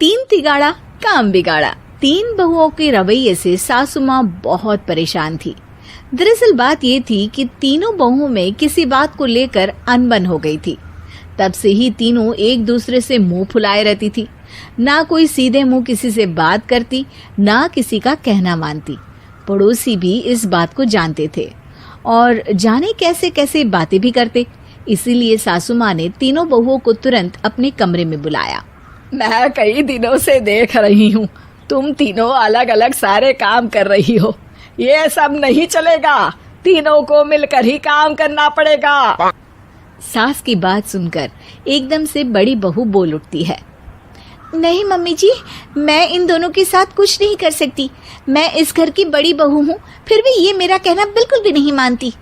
तीन तिगाड़ा काम बिगाड़ा। तीन बहुओं के रवैये से सासू माँ बहुत परेशान थी। दरअसल बात ये थी कि तीनों बहुओं में किसी बात को लेकर अनबन हो गई थी। तब से ही तीनों एक दूसरे से मुंह फुलाए रहती थी। ना कोई सीधे मुंह किसी से बात करती, ना किसी का कहना मानती। पड़ोसी भी इस बात को जानते थे और जाने कैसे कैसे बातें भी करते। इसीलिए सासू माँ ने तीनों बहुओं को तुरंत अपने कमरे में बुलाया। मैं कई दिनों से देख रही हूँ, तुम तीनों अलग अलग सारे काम कर रही हो। ये सब नहीं चलेगा, तीनों को मिलकर ही काम करना पड़ेगा। सास की बात सुनकर एकदम से बड़ी बहू बोल उठती है। नहीं मम्मी जी, मैं इन दोनों के साथ कुछ नहीं कर सकती। मैं इस घर की बड़ी बहू हूँ, फिर भी ये मेरा कहना बिल्कुल भी नहीं मानती।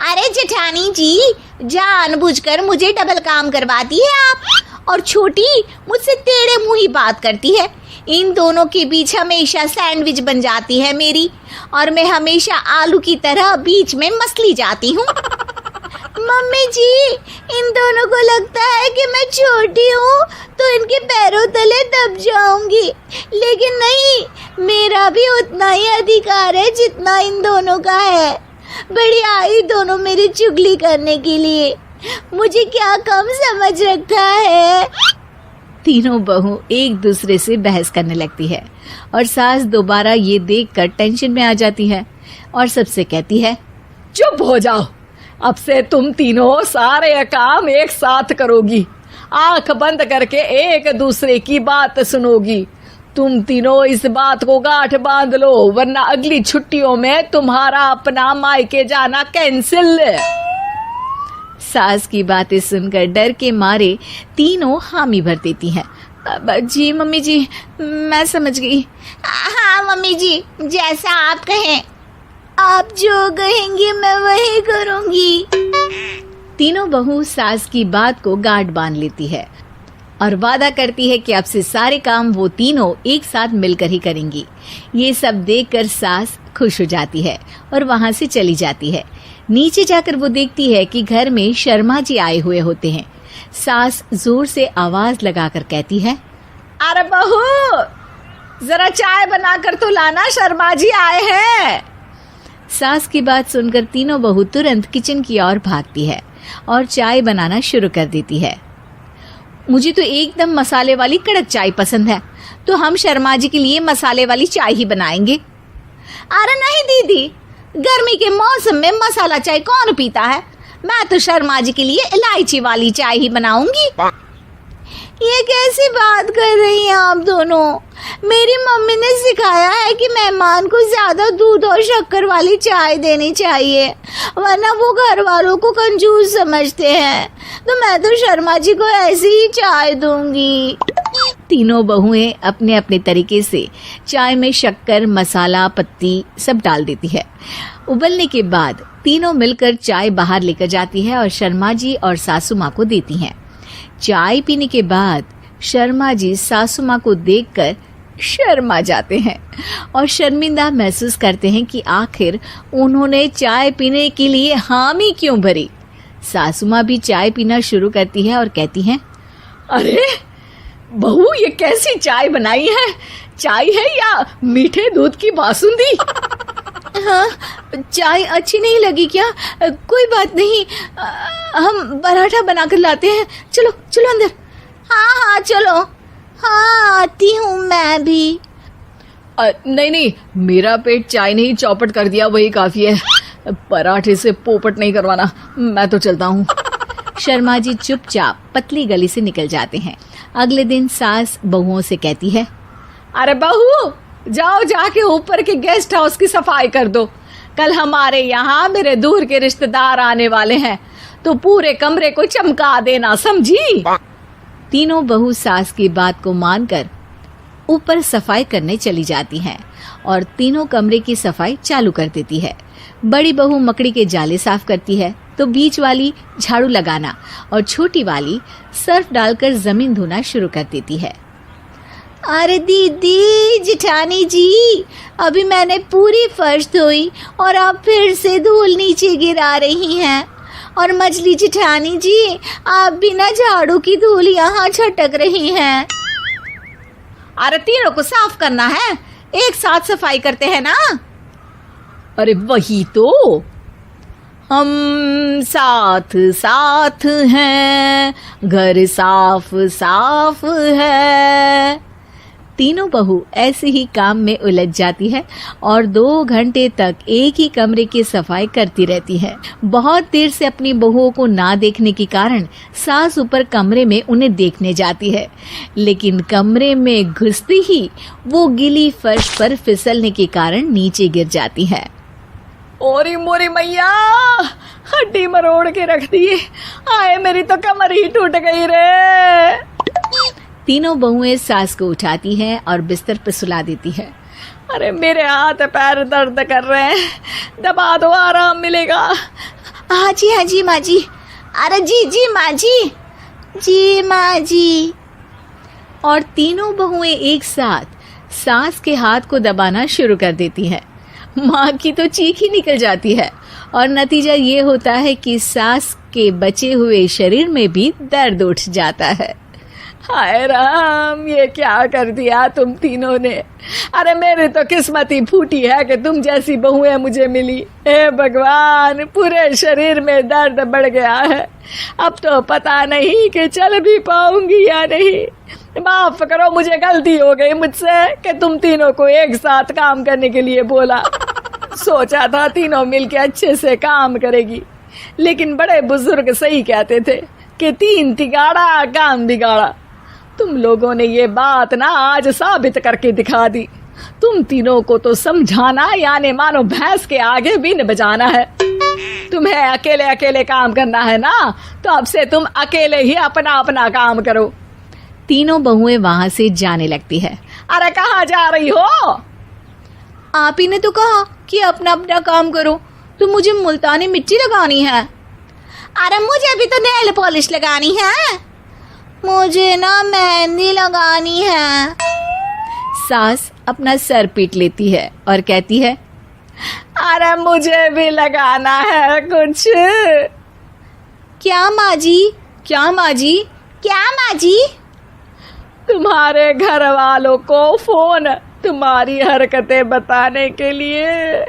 अरे जेठानी जी, जानबूझकर मुझे डबल काम करवाती है आप, और छोटी मुझसे टेढ़े मुंह ही बात करती है। इन दोनों के बीच हमेशा सैंडविच बन जाती है मेरी, और मैं हमेशा आलू की तरह बीच में मसली जाती हूँ। मम्मी जी, इन दोनों को लगता है कि मैं छोटी हूँ तो इनके पैरों तले दब जाऊंगी, लेकिन नहीं, मेरा भी उतना ही अधिकार है जितना इन दोनों का है। बड़ी आई दोनों मेरी चुगली करने के लिए, मुझे क्या कम समझ रखा है। तीनों बहू एक दूसरे से बहस करने लगती है और सास दोबारा ये देखकर टेंशन में आ जाती है और सबसे कहती है, चुप हो जाओ, अब से तुम तीनों सारे काम एक साथ करोगी, आंख बंद करके एक दूसरे की बात सुनोगी। तुम तीनों इस बात को गांठ बांध लो, वरना अगली छुट्टियों में तुम्हारा अपना मायके जाना कैंसिल। सास की बातें सुनकर डर के मारे तीनों हामी भर देती हैं। जी मम्मी जी, मैं समझ गई। हाँ मम्मी जी, जैसा आप कहें। आप जो कहेंगी मैं वही करूंगी। तीनों बहू सास की बात को गांठ बांध लेती है और वादा करती है कि अब से सारे काम वो तीनों एक साथ मिलकर ही करेंगी। ये सब देखकर सास खुश हो जाती है और वहां से चली जाती है। नीचे जाकर वो देखती है कि घर में शर्मा जी आए हुए होते हैं। सास जोर से आवाज लगाकर कहती है, अरे बहू, जरा चाय बनाकर तो लाना, शर्मा जी आए हैं। सास की बात सुनकर तीनों बहू तुरंत किचन की ओर भागती है और चाय बनाना शुरू कर देती है। मुझे तो एकदम मसाले वाली कड़क चाय पसंद है, तो हम शर्मा जी के लिए मसाले वाली चाय ही बनाएंगे। अरे नहीं दीदी, गर्मी के मौसम में मसाला चाय कौन पीता है? मैं तो शर्मा जी के लिए इलायची वाली चाय ही बनाऊंगी। ये कैसी बात कर रही हैं आप दोनों? मेरी मम्मी ने सिखाया है कि मेहमान को ज्यादा दूध और शक्कर वाली चाय देनी चाहिए, वरना वो घर वालों को कंजूस समझते हैं। तो मैं तो शर्मा जी को ऐसी ही चाय दूंगी। तीनों बहुएं अपने अपने तरीके से चाय में शक्कर, मसाला, पत्ती सब डाल देती है। उबलने के बाद तीनों मिलकर चाय बाहर लेकर जाती है और शर्मा जी और सासू माँ को देती हैं। चाय पीने के बाद शर्मा जी सासू माँ को देखकर शर्मा जाते हैं और शर्मिंदा महसूस करते हैं कि आखिर उन्होंने चाय पीने के लिए हामी क्यों भरी। सासू माँ भी चाय पीना शुरू करती है और कहती हैं, अरे बहू, ये कैसी चाय बनाई है? चाय है या मीठे दूध की बासुंदी? हाँ, चाय अच्छी नहीं लगी क्या? कोई बात नहीं, हम पराठा बनाकर लाते हैं। चलो चलो अंदर। हाँ चलो। हाँ, आती हूँ मैं भी। नहीं, मेरा पेट चाय नहीं चौपट कर दिया, वही काफी है। पराठे से पोपट नहीं करवाना, मैं तो चलता हूँ। शर्मा जी चुपचाप पतली गली से निकल जाते हैं। अगले दिन सास बहुओं से कहती है, अरे बहू, जाओ जाके ऊपर के गेस्ट हाउस की सफाई कर दो। कल हमारे यहाँ मेरे दूर के रिश्तेदार आने वाले हैं, तो पूरे कमरे को चमका देना, समझी? तीनों बहू सास की बात को मानकर ऊपर सफाई करने चली जाती हैं और तीनों कमरे की सफाई चालू कर देती है। बड़ी बहू मकड़ी के जाले साफ करती है, तो बीच वाली झाड़ू लगाना और छोटी वाली सर्फ डालकर जमीन धोना शुरू कर देती है। अरे दीदी, जेठानी जी, अभी मैंने पूरी फर्श धोई और आप फिर से धूल नीचे गिरा रही हैं। और मछली जेठानी जी, आप बिना झाड़ू की धूल यहाँ छटक रही हैं। अरे तीनों को साफ करना है, एक साथ सफाई करते हैं ना। अरे वही तो, हम साथ साथ हैं, घर साफ साफ है। तीनों बहू ऐसे ही काम में उलझ जाती है और 2 घंटे तक एक ही कमरे की सफाई करती रहती है। बहुत देर से अपनी बहुओं को ना देखने के कारण सास ऊपर कमरे में उन्हें देखने जाती है, लेकिन कमरे में घुसती ही वो गीली फर्श पर फिसलने के कारण नीचे गिर जाती है। ओरी मोरी मैया, हड्डी मरोड़ के रख दी। आए मेरी तो कमर ही टूट गई रे। तीनों बहुएं सास को उठाती हैं और बिस्तर पर सुला देती है। अरे मेरे हाथ पैर दर्द कर रहे हैं, दबा दो, आराम मिलेगा। हाँ जी माँ जी। अरे जी माँ जी, जी माँ जी। और तीनों बहुएं एक साथ सास के हाथ को दबाना शुरू कर देती हैं। माँ की तो चीख ही निकल जाती है और नतीजा ये होता है कि सास के बचे हुए शरीर में भी दर्द उठ जाता है। हाय राम, ये क्या कर दिया तुम तीनों ने। अरे मेरी तो किस्मत ही फूटी है कि तुम जैसी बहुएं मुझे मिली। हे भगवान, पूरे शरीर में दर्द बढ़ गया है। अब तो पता नहीं कि चल भी पाऊंगी या नहीं। माफ करो, मुझे गलती हो गई मुझसे कि तुम तीनों को एक साथ काम करने के लिए बोला। सोचा था तीनों मिलके अच्छे से काम करेगी, लेकिन बड़े बुजुर्ग सही कहते थे कि 3 तिगाड़ा काम बिगाड़ा। तुम लोगों ने ये बात ना आज साबित करके दिखा दी। तुम तीनों को तो समझाना यानी मानो भैंस के आगे बीन बजाना है। तुम्हें अकेले अकेले काम करना है ना, तो अब से तुम अकेले ही अपना अपना काम करो। तीनों बहुएं वहां से जाने लगती है। अरे कहाँ जा रही हो? आप ही ने तो कहा कि अपना अपना काम तो मुझे मुल्तानी मिट्टी लगानी है। अरे मुझे भी तो नेल पॉलिश लगानी है, मुझे ना मेहंदी लगानी है। सास अपना सर पीट लेती है और कहती है, अरे मुझे भी लगाना है कुछ। क्या माँ जी? क्या माँ जी? क्या माँ जी? तुम्हारे घर वालों को फोन तुम्हारी हरकतें बताने के लिए।